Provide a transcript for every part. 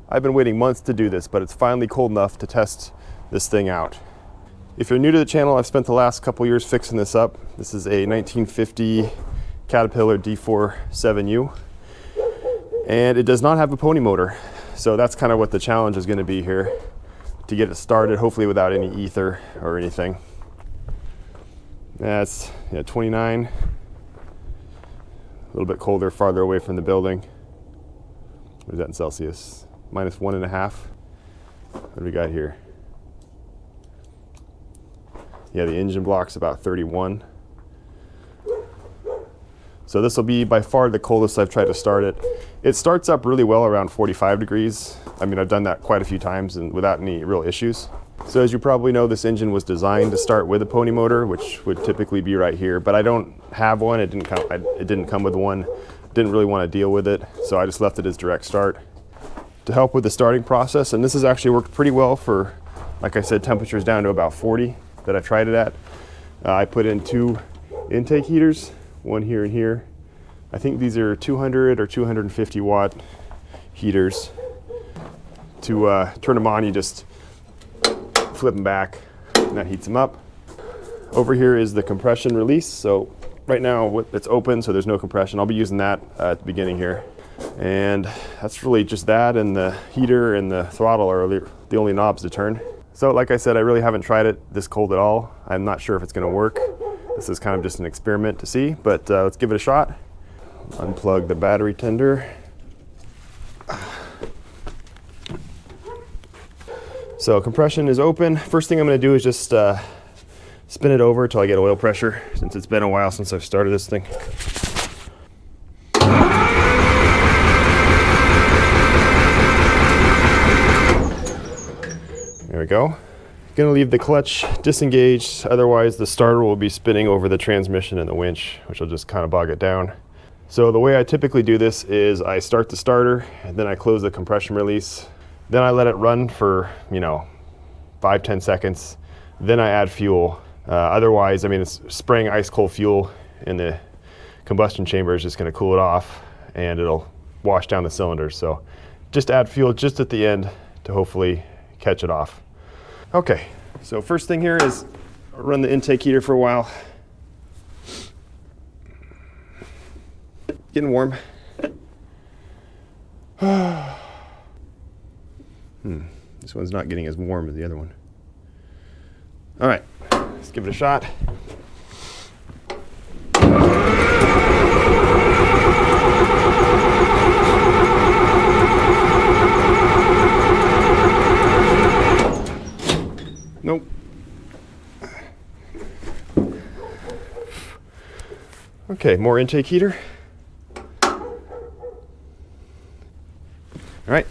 I've been waiting months to do this, but it's finally cold enough to test this thing out. If you're new to the channel, I've spent the last couple years fixing this up. This is a 1950 Caterpillar D4-7U, and it does not have a pony motor. So that's kind of what the challenge is going to be here, to get it started, hopefully without any ether or anything. That's 29, a little bit colder, farther away from the building. What is that in Celsius? -1.5. What do we got here? Yeah, the engine block's about 31. So this will be by far the coldest I've tried to start it. It starts up really well around 45 degrees. I mean, I've done that quite a few times and without any real issues. So as you probably know, this engine was designed to start with a pony motor, which would typically be right here, but I don't have one. It didn't come with one. Didn't really want to deal with it, so I just left it as direct start to help with the starting process. And this has actually worked pretty well for, like I said, temperatures down to about 40 that I tried it at. I put in 2 intake heaters, one here and here. I think these are 200 or 250 watt heaters. To turn them on, you just flip them back and that heats them up. Over here is the compression release. So right now it's open, so there's no compression. I'll be using that at the beginning here. And that's really just that, and the heater and the throttle are the only knobs to turn. So like I said, I really haven't tried it this cold at all. I'm not sure if it's gonna work. This is kind of just an experiment to see, but let's give it a shot. Unplug the battery tender. So compression is open. First thing I'm gonna do is just spin it over till I get oil pressure, since it's been a while since I've started this thing. There we go. Gonna leave the clutch disengaged, otherwise the starter will be spinning over the transmission and the winch, which will just kind of bog it down. So the way I typically do this is I start the starter, and then I close the compression release. Then I let it run for, 5-10 seconds. Then I add fuel. Otherwise, I mean, it's spraying ice cold fuel in the combustion chamber is just gonna cool it off, and it'll wash down the cylinders. So just add fuel just at the end to hopefully catch it off. Okay, so first thing here is run the intake heater for a while. Getting warm. This one's not getting as warm as the other one. All right, let's give it a shot. Nope. Okay, more intake heater. All right.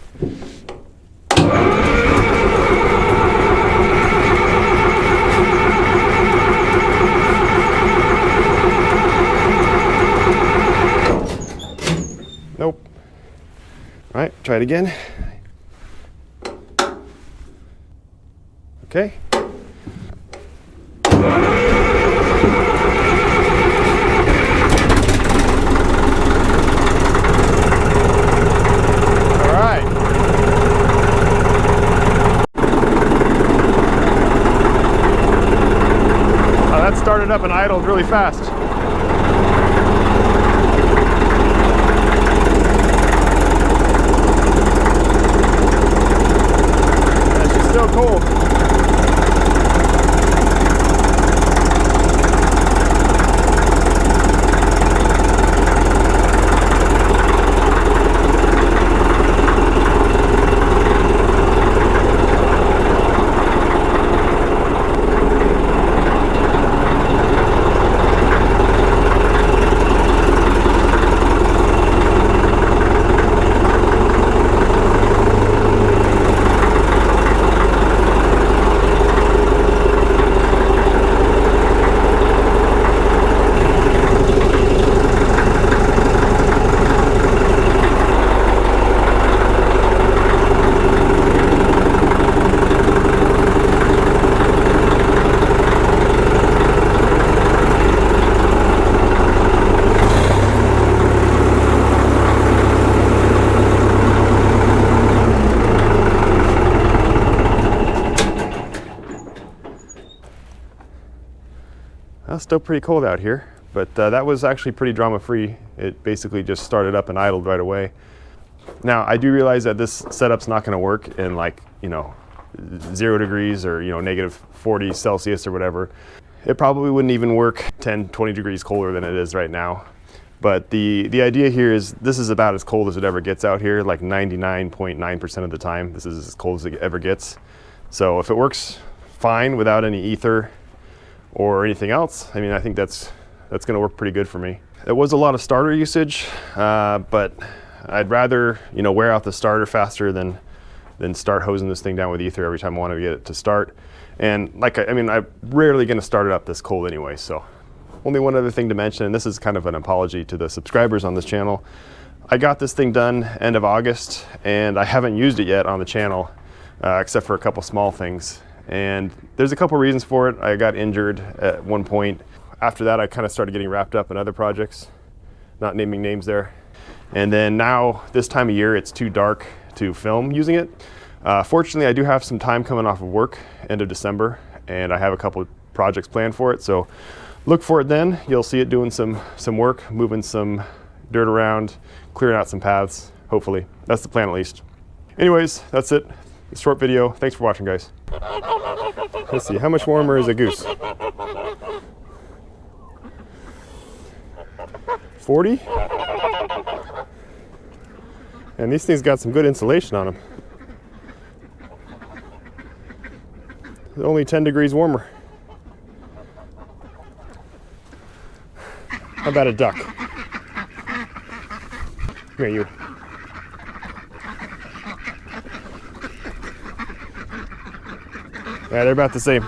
Nope. All right, try it again. Okay. Started up and idled really fast. And she's still cold. Well, still pretty cold out here, but that was actually pretty drama-free. It basically just started up and idled right away. Now, I do realize that this setup's not gonna work in like, 0 degrees or, negative 40 Celsius or whatever. It probably wouldn't even work 10, 20 degrees colder than it is right now. But the idea here is this is about as cold as it ever gets out here, like 99.9% of the time. This is as cold as it ever gets. So if it works fine without any ether or anything else, I mean, I think that's gonna work pretty good for me. It was a lot of starter usage, but I'd rather, wear out the starter faster than start hosing this thing down with ether every time I want to get it to start. And I'm rarely gonna start it up this cold anyway, so. Only one other thing to mention, and this is kind of an apology to the subscribers on this channel. I got this thing done end of August, and I haven't used it yet on the channel, except for a couple small things. And there's a couple reasons for it. I got injured at one point. After that, I kind of started getting wrapped up in other projects, not naming names there. And then now, this time of year, it's too dark to film using it. Fortunately, I do have some time coming off of work, end of December, and I have a couple projects planned for it. So look for it then. You'll see it doing some work, moving some dirt around, clearing out some paths, hopefully. That's the plan at least. Anyways, that's it. It's a short video. Thanks for watching, guys. Let's see, how much warmer is a goose? 40? And these things got some good insulation on them. They're only 10 degrees warmer. How about a duck? Come here, you. Yeah, they're about the same.